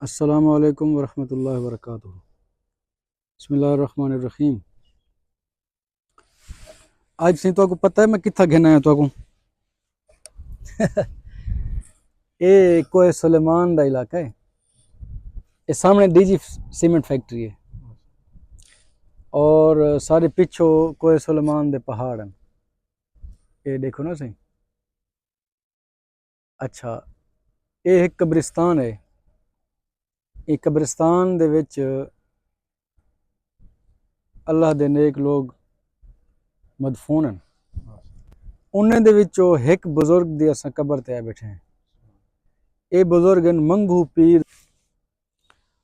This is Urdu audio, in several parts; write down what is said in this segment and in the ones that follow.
السلام علیکم ورحمۃ اللہ وبرکاتہ۔ بسم اللہ الرحمن الرحیم۔ آج سی تو پتہ ہے میں کتنا گھنا ہے تو یہ کوئے سلیمان دا علاقہ ہے۔ یہ سامنے ڈی جی سیمنٹ فیکٹری ہے اور سارے پچھو کوئے سلیمان دے پہاڑ ہیں۔ یہ دیکھو نا سی۔ اچھا، یہ ایک قبرستان ہے۔ یہ قبرستان دے وچ اللہ دے نیک لوگ مدفون ہیں۔ انہیں دے وچوں ایک بزرگ دی اساں قبر تے آ بیٹھے ہیں۔ اے بزرگ منگو پیر۔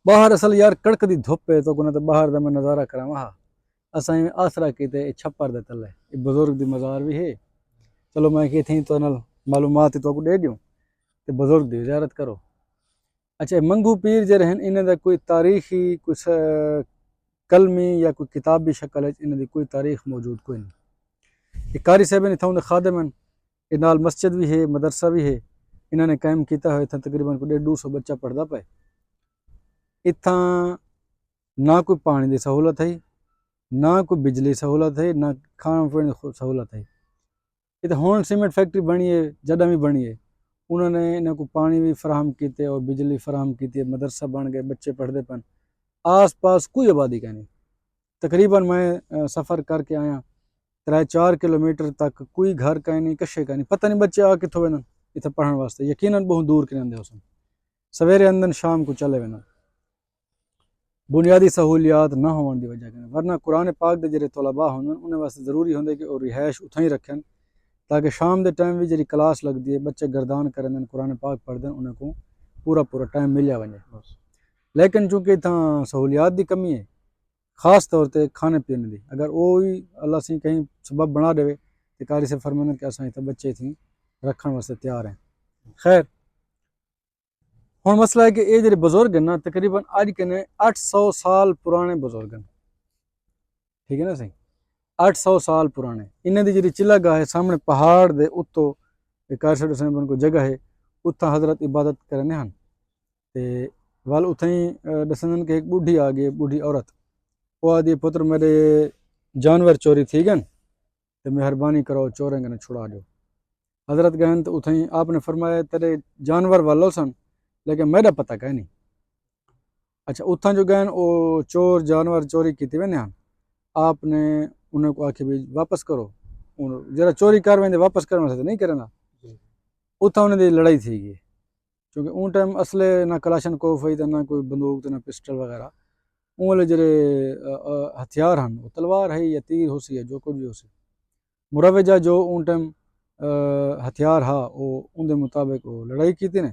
باہر اصل یار کڑک دی دھوپ ہے تو کونا تے باہر دا میں نظارہ کراواں۔ اساں آسرا کیتے چھپر دے تلے اے بزرگ دی مزار بھی ہے۔ چلو میں کہ تھی تو نال معلومات تو کو دے دیوں تے بزرگ دی زیارت کرو۔ اچھا، منگو پیر جڑے ہیں انہاں دا کوئی تاریخی کچھ کلمی یا کوئی کتابی شکل ہے انہاں دی کوئی تاریخ موجود کوئی نہیں۔ یہ قاری صاحب نے تھاؤں دے خادم ہیں۔ یہ نال مسجد بھی ہے، مدرسہ بھی ہے۔ انہوں نے قائم کیتا ہوئے تھا، تقریباً 150 بچہ پڑھدا پے۔ اتھاں نہ کوئی پانی دی سہولت ہے، نہ کوئی بجلی سہولت ہے، نہ کھانا پینے دی سہولت ہے۔ اتھے ہون سیمنٹ فیکٹری بنی ہے، جدہ بھی بنی ہے، انہوں نے انہاں کو پانی بھی فراہم کیتے اور بجلی فراہم کیتی ہے، مدرسہ بن گئے، بچے پڑھدے پن۔ آس پاس کوئی آبادی کا نہیں۔ تقریباً میں سفر کر کے آیا 3-4 کلومیٹر تک کوئی گھر کا نہیں، کشے کا نہیں، پتہ نہیں بچے آ کتھوں وینن اتھے پڑھن واسطے۔ یقیناً بہت دور کے رہندے ہوسن، سویرے اندن شام کو چلے وینن۔ بنیادی سہولیات نہ ہون دی وجہ کے ورنہ قرآن پاک دے جڑے طلباء ہوندن انہیں واسطے ضروری ہوندے کہ وہ رہائش اتھاں ہی رکھن تاکہ شام دے ٹائم بھی جڑی کلاس لگدی ہے بچے گردان کرن قرآن پاک پڑھ دن انہیں کو پورا ٹائم ملیا ونجے۔ لیکن چونکہ اتھاں سہولیات دی کمی ہے، خاص طور تے کھانے پینے دی، اگر وہی اللہ سے کہیں سبب بنا دے تو قاری سے فرمانا کہ اساں اتھے بچے تھی رکھن واسطے تیار ہیں۔ خیر، ہن مسئلہ ہے کہ یہ جڑے بزرگ ہیں نا تقریباً اج کنے 800 سال پرانے بزرگ ہیں۔ ٹھیک ہے نا صحیح؟ 800 سال پرانے۔ انہیں دی جڑی چلا گاہ ہے سامنے پہاڑ دے اتو قاری صاحب کو جگہ ہے، اتھا حضرت عبادت کرنے ہیں۔ تے وال اتھاں ہی دسندن کہ ایک بوڑھی آ گئی، بوڑھی عورت، وہ آدھی پتر میرے جانور چوری تھی گن تو مہربانی کرو چوریں گنے چھڑا دو۔ حضرت گئن تو اتھاں ہی آپ نے فرمایا تیرے جانور والو سن لیکن میرا پتہ کہیں نہیں۔ اچھا، اتھاں جو گئن وہ چور جانور چوری کیتی وینے ہیں، آپ نے انہیں کو آکھے بھی واپس کرو، جرا چوری کر ویندے واپس کرنے سے نہیں کرنا۔ اتھاں انہیں دی لڑائی تھی گئی کیونکہ اون ٹائم اصلے نہ کلاشن کوف ہوئی نہ کوئی بندوق نہ پسٹل وغیرہ۔ اون جڑے ہتھیار ہیں وہ تلوار ہے یا تیر ہو سی ہے جو کچھ بھی ہو سی، مروجہ جو اون ٹائم ہتھیار ہا وہ ان دے مطابق وہ لڑائی کیتی نے،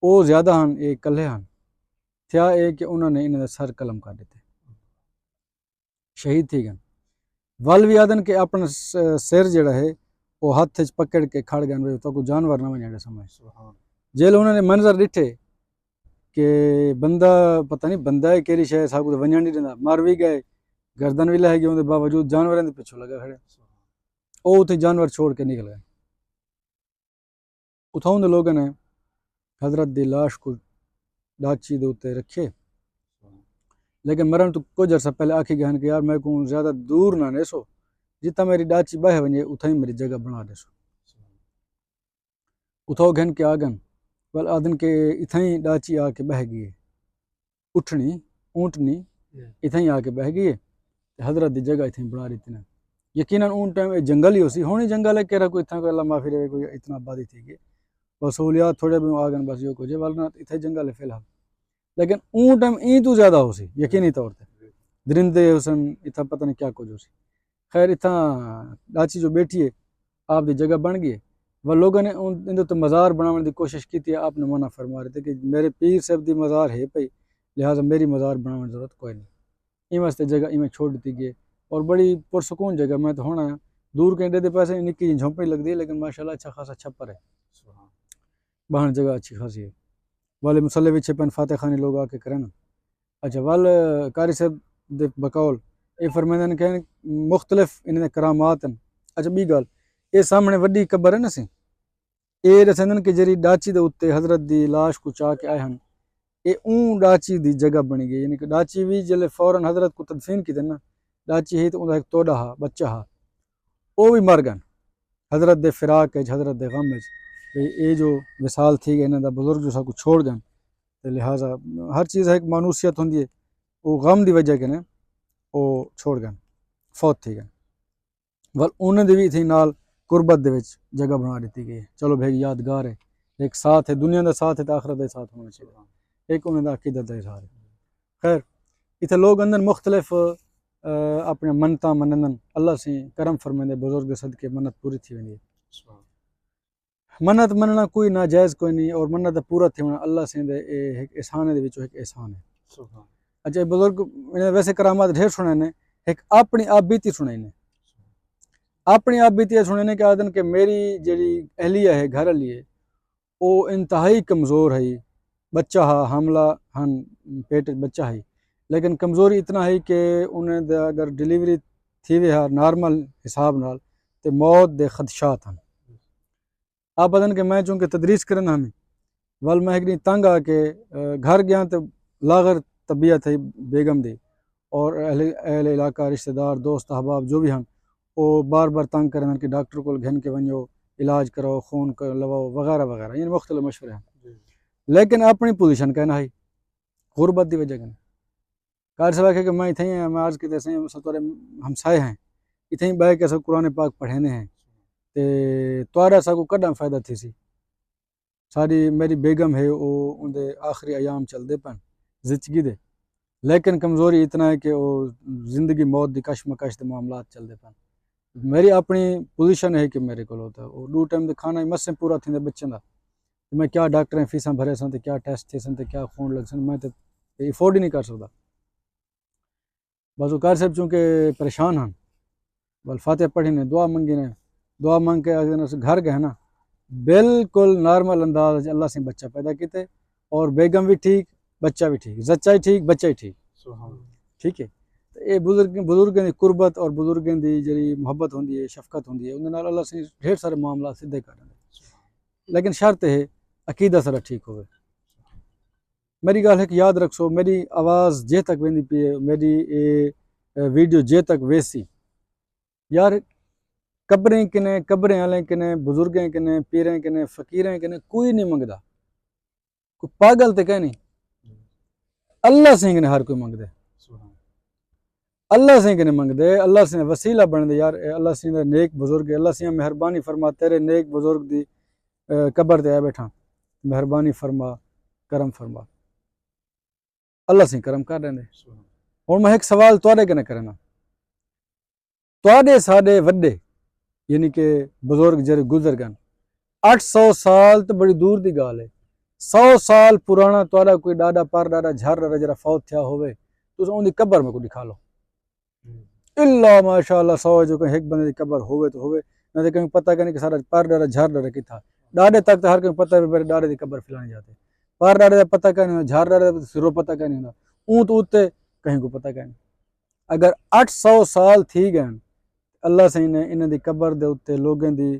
وہ زیادہ ہیں یہ کلے ہیں۔ تھیا اے کہ انہوں نے انہیں سر قلم کر دیتے، شہید تھی گئے۔ ول بھی آدن کہ اپنا سر جڑا ہے وہ ہاتھ پکڑ کے کھڑ گئے تو کوئی جانور نہ ونجے سمجھ۔ جیل انہوں نے منظر ڈٹھے کہ بندہ پتہ نہیں بندہ ہے کیری شے صاحب کو ونجن نہیں دینا، مر بھی گئے، گردن بھی لہ گئی، ان باوجود جانوروں دے پیچھے لگا کھڑے، وہ اتنے جانور چھوڑ کے نکل گئے۔ اتھاؤں دے لوگوں نے حضرت دی لاش کو ڈاچی دے اتنے رکھے، لیکن مرن تو کچھ عرصہ پہلے آکھی گئے کہ یار میں کو زیادہ دور نہ نیسو، جتنا میری ڈاچی بہ ونجے اتھاں ہی میری جگہ بنا دے سو۔ اتھاؤ گھن کے آگن ول آدن کے اتھاں ہی ڈاچی آ کے بہ گئی ہے، اٹھنی اونٹنی اتھاں ہی آ کے بہ گئی ہے، حضرت دی جگہ اتھاں ہی بنا دیتی نے۔ یقیناً اون ٹائم جنگل ہی ہو سی، ہونی جنگل ہے کہہ رہا کوئی اتنا کوئی اللہ معافی رہے کوئی اتنا آبادی تھی گئی بس سہولیات تھوڑے بھی آگن بس یہ کچھ ہے ورنہ اتنے جنگل ہے فی الحال۔ لیکن اون ٹائم این تو زیادہ ہو سی یقینی طور پہ، درندے حسن اتنا پتہ نہیں کیا کچھ ہو سی۔ خیر اتنا ڈاچی جو بیٹھی ہے آپ دی جگہ بن گئی ہے، وہ لوگوں نے ان تو مزار بنانے دی کوشش کی تھی، آپ نے منع فرما رہے تھے کہ میرے پیر صاحب دی مزار ہے پئی لہٰذا میری مزار بنانے کی ضرورت کوئی نہیں، این واسطے جگہ ایویں چھوڑ دیتی گئی اور بڑی پرسکون جگہ میں تو ہونا ہے دور کہیں دے پیسے نکی جی جھونپڑی لگتی ہے لیکن ماشاءاللہ اچھا خاصا چھپر ہے، باہر جگہ اچھی خاصی ہے، والے مسلح بھی چھپن فاتح خانی لوگ آ کے کریں۔ اچھا وال قاری صاحب دے بقول یہ فرمائندہ کہ مختلف انہیں کرامات ہیں۔ اچھا بی گل یہ سامنے وڈی قبر ہے نا سی، یہ دسندن کہ جری ڈاچی دے اتتے حضرت دی لاش کو چاہ کے آئے ہیں یہ اون ڈاچی دی جگہ بنی گئی، یعنی کہ ڈاچی بھی جلے فوراً حضرت کو تدفین کی نا، ڈاچی ہی تو انہوں ایک توڑا ہا بچہ ہا، وہ بھی مر گن حضرت دے فراق ہے، حضرت دے غم ہے، یہ جو مثال تھی کہ انہوں دا بزرگ جو سا کو چھوڑ گن، لہٰذا ہر چیز ہے ایک مانوسیت ہوندی ہے، وہ غم دی وجہ کے نے وہ چھوڑ گن، فوت تھی گن، ول انہوں نے بھی تھی نال قربت دے وچ جگہ بنا دیتی گئی ہے، چلو بھائی یادگار ہے، ایک ساتھ ہے، دنیا دا ساتھ ہے تو آخرت دا ساتھ ہونا چاہیے، ایک انہوں دا عقیدت دا اظہار ہے۔ خیر اتنے لوگ اندر مختلف اپنے منتاں منندن، اللہ سے کرم فرمائندے بزرگ صدقے منت پوری تھی ویندی ہے۔ منت مننا کوئی ناجائز کوئی نہیں، اور منت پورا تھی ہونا اللہ سے دے ایک احسان دے وچوں ایک احسان ہے۔ اچھا بزرگ ویسے کرامات ڈھیر سنے نے، ایک اپنی آپ بیتی سنے نے، اپنی آپ بیتی سنے کہ آدن کہ میری جڑی اہلیہ ہے گھر لیے وہ انتہائی کمزور ہے، بچہ ہا حاملہ ہن پیٹ بچہ ہے، لیکن کمزوری اتنا ہے کہ انہیں اگر ڈلیوری تھی وی ہے نارمل حساب نال تو موت دے خدشات ہیں۔ آپ بدن کہ میں چونکہ تدریس کرنا ہمیں ول میں ایک تنگ آ کے گھر گیا تو لاغر طبیعت ہے بیگم دی، اور اہل علاقہ رشتہ دار دوست احباب جو بھی ہیں وہ بار بار تنگ کریں کہ ڈاکٹر کو گھن کے ونجو علاج کرو، خون لواؤ وغیرہ وغیرہ، یعنی مختلف مشورے ہیں، لیکن اپنی پوزیشن کہنا ہے غربت دی وجہ کہنا کار سوا کہ میں اتھیں ہیں، میں عرض کیتے سے ستورے ہمسائے ہیں اتھیں بہ کے سب قرآن پاک پڑھینے ہیں تے توارا سا کو کڈا فائدہ تھی سی، ساری میری بیگم ہے وہ ان دے آخری ایام چل دے پن زچگی دے، لیکن کمزوری اتنا ہے کہ وہ زندگی موت دی کشمکش دے معاملات چل دے پن، میری اپنی پوزیشن ہے کہ میرے کو ہوتا ہے وہ دو ٹائم دے کھانا ہی مسیں پورا تھی دے بچوں دا، میں کیا ڈاکٹریں فیساں بھرے سن تے کیا ٹیسٹ تھے سن تے کیا خون لگ سن، میں تے افورڈ ہی نہیں کر سکتا، بس وہ کار صاحب چونکہ پریشان ہیں بل فاتح پڑھی نے دعا منگی نے، دعا منگ کے گھر گئے نا بالکل نارمل انداز اللہ سے بچہ پیدا کیتے، اور بیگم بھی ٹھیک بچہ بھی ٹھیک، زچہ ہی ٹھیک بچہ ہی ٹھیک، ٹھیک ہے، یہ بزرگوں دی قربت اور بزرگوں دی جڑی محبت ہوندی ہے شفقت ہوندی ہے انہاں نال اللہ سے ڈھیر سارے معاملات سدھے کر دے، لیکن شرط ہے عقیدہ سارا ٹھیک ہوئے۔ میری گل ہے کہ یاد رکھو میری آواز جے تک ویندی پی ہے، میری ویڈیو جے تک ویسی یار قبریں کنے قبریں والے کنے بزرگیں کنے پیریں کنے فقیریں کنے کوئی نہیں منگدا، کوئی پاگل تے کہیں نہیں، اللہ سے کنے ہر کوئی منگ دے، اللہ سے کنے منگ دے، اللہ سے وسیلہ بن دے یار اللہ سے نیک بزرگ، اللہ سے مہربانی فرما تیرے نیک بزرگ دی قبر تے آ بیٹھا، مہربانی فرما کرم فرما، اللہ سے کرم کر رہے ہیں۔ اور میں ایک سوال توڑے کنے کرنا، توڑے ساڑے وڈے یعنی کہ بزرگ جڑے گزر گن 800 سال تو بڑی دور دی گال ہے، 100 سال پرانا توڑا کوئی ڈاڈا پر ڈاڈا جھر ڈاڈا جڑا فوت تھیا ہوئے تو ان دی قبر میں کو دکھا لو، اللہ ماشاءاللہ 100 جو کہ ایک بندے دی قبر ہوئے تو ہوئے، نہ تو کہیں پتہ کہ نہیں کہ سارا پر ڈاڈا جھر ڈاڈا کی تھا، ڈاڈے تک تو ہر کہیں پتہ ہے میرے ڈاڈے دی قبر پھیلانے جاتے، پر ڈاڈے دا پتہ کہ نہیں ہوتا، جھر ڈاڈے دا سرو پتہ کہ نہیں ہوتا، اونت اوتے کہیں کو پتہ کہ نہیں، اگر 800 سال تھی گئے اللہ سے انہیں دی قبر دے اتے لوگوں دی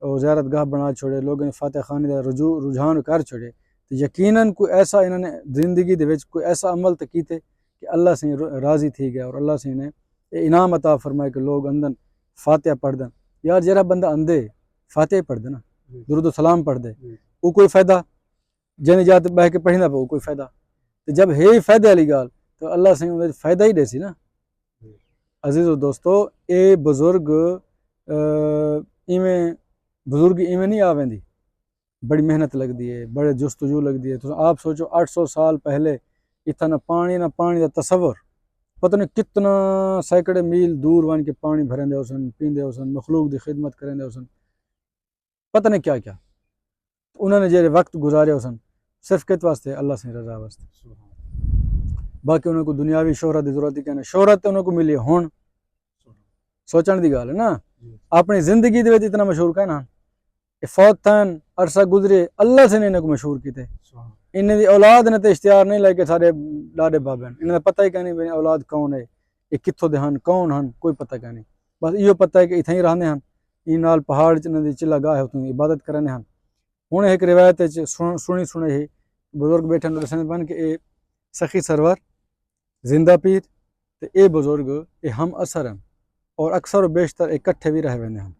زیارت گاہ بنا چھوڑے، لوگوں نے فاتح خانی دا رجحان کر چھوڑے، تو یقیناً کوئی ایسا انہوں نے زندگی دے وچ کوئی ایسا عمل تو کیتے کہ اللہ سے راضی تھی گیا، اور اللہ سے انہیں انعام عطا فرمائے کہ لوگ اندن فاتحہ پڑھ دیں، یار جرا بندہ اندے فاتحہ پڑھ دے نا، درود و سلام پڑھ دے، وہ کوئی فائدہ جن جات بہ کے پڑھی نہ پہ کوئی فائدہ، تو جب ہے فائدہ والی گال تو اللہ سے انہیں فائدہ ہی دے سی نا۔ عزیز و دوستو اے بزرگ ایویں بزرگ ایویں نہیں آویندی، بڑی محنت لگ دی ہے، بڑے جستجو لگ دی ہے، تو آپ سوچو 800 سال پہلے اتنا نہ پانی دا تصور، پتہ نہیں کتنا سینکڑے میل دور وان کے پانی بھرندے ہو سن، پیندے ہو سن، مخلوق دی خدمت کرندے ہو سن، پتہ نہیں کیا کیا انہوں نے جڑے وقت گزارے ہو سن صرف کت واسطے اللہ سے رضا واسطے، باقی انہوں کو دنیاوی شہرت دی ضرورت ہی کہنا، شہرت انہوں کو ملی ہون سوچن دی گال ہے نا، اپنی زندگی دے وچ اتنا مشہور کہنا، فوت تھن عرصہ گزرے اللہ سے انہیں کو مشہور کیتے، انہیں دی اولاد نے تے اشتہار نہیں لے کے سارے ڈاڈے بابے ہیں، انہیں پتہ ہی کہ نہیں میری اولاد کون ہے، یہ کتھوں دے ہن کون ہن کوئی پتہ کہ نہیں، بس یہ پتہ ہے کہ اتھیں ہی رہنے ہن، این نال پہاڑ چ دی چلا گاہ ہے اتوں عبادت کرنے ہن۔ ہن ایک روایت سنی ہے بزرگ بیٹھے دسن بن کہ اے سخی سرور زندہ پیر تے اے بزرگ اے ہم اثر ہیں اور اکثر و بیشتر اکٹھے بھی رہ ویندے ہیں۔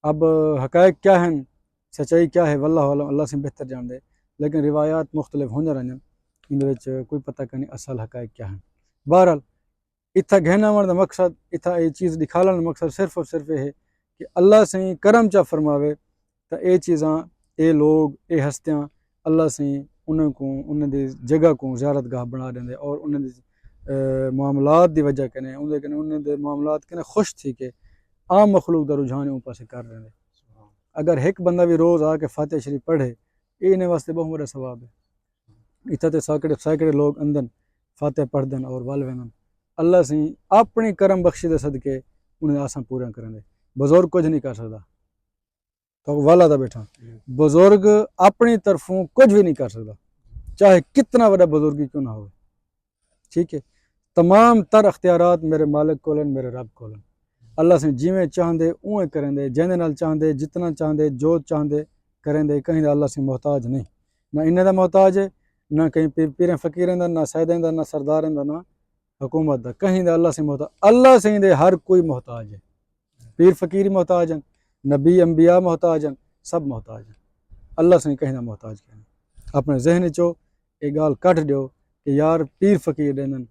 اب حقائق کیا ہیں، سچائی کیا ہے، واللہ عالم، اللہ سے بہتر جان دے، لیکن روایات مختلف ہوندے رہندے ان وچ کوئی پتہ نہیں اصل حقائق کیا ہیں۔ بہرحال اتھا گہنا ون دا مقصد، اتھا یہ چیز دکھالن دا مقصد صرف اور صرف یہ ہے کہ اللہ سے کرم چا فرماوے تو اے چیزاں، اے لوگ، اے ہستیاں اللہ سے انہوں کو انہوں دی جگہ کو زیارت گاہ بنا دیں اور انہوں دی معاملات دی وجہ کنے انہوں دے معاملات کنے خوش تھی کہ عام مخلوق دا رجحان اوپر سے کر رہے ہیں۔ اگر ایک بندہ بھی روز آ کے فاتح شریف پڑھے یہ انہیں واسطے بہت بڑا ثواب ہے۔ اتھا تے ساکڑے لوگ اندن فاتح پڑھ دن اور وال وینن اللہ سے اپنی کرم بخشی دے صدقے انہیں آسان پورا کریں دے۔ بزرگ کچھ نہیں کر سکتا، تو والا دا بیٹھا بزرگ اپنی طرفوں کچھ بھی نہیں کر سکتا، چاہے کتنا بڑا بزرگی کیوں نہ ہو، ٹھیک ہے۔ تمام تر اختیارات میرے مالک کولن، میرے رب کولن۔ اللہ سے جیویں چاہندے اویں کریں دے، جیندے نال چاہندے، جتنا چاہندے، جو چاہندے کریں دے، کہیں دا اللہ سے محتاج نہیں، نہ انہیں دا محتاج ہے، نہ کہیں پیریں فقیریں دا، نہ سیدیں دا، نہ سرداریں دا، نہ حکومت دا، کہیں دا اللہ سے محتاج۔ اللہ سے دے ہر کوئی محتاج ہے، پیر فقیر محتاج ہیں، نبی انبیاء محتاج ہیں، سب محتاج ہیں، اللہ سے کہیں دا محتاج کہیں۔ اپنے ذہن چو ایک گال کٹ دیو کہ یار پیر فقیر دیندن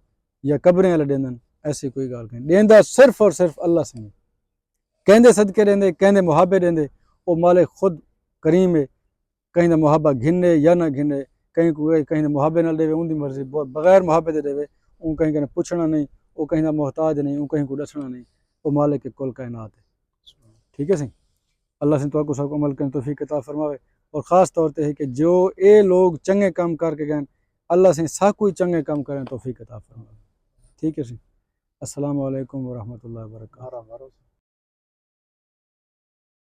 یا قبریں والے دیندن، ایسی کوئی گال کہیں دیندا صرف اور صرف اللہ سے نہیں۔ کہندے صدقے دیندے، کہندے محابے دیندے، او مالک خود کریم ہے، کہیں دا محابہ گھنے یا نہ گھنے، کہیں دا محابے نہ دے ان دی مرضی، بغیر محابے دے دے اون کہیں کہیں پوچھنا نہیں، او کہیں دا محتاج نہیں، اون کہیں کو دسنا نہیں، او مالک کل کائنات ہے، ٹھیک ہے سی۔ اللہ سے تو سب کو عمل کرنے توفیق عطا فرماوے، اور خاص طور تے ہے کہ جو اے لوگ چنگے کام کر کے گئے اللہ سے سا کوئی چنگے کام کریں توفیق عطا فرماوے، ٹھیک ہے سی۔ السلام علیکم ورحمۃ اللہ وبرکاتہ۔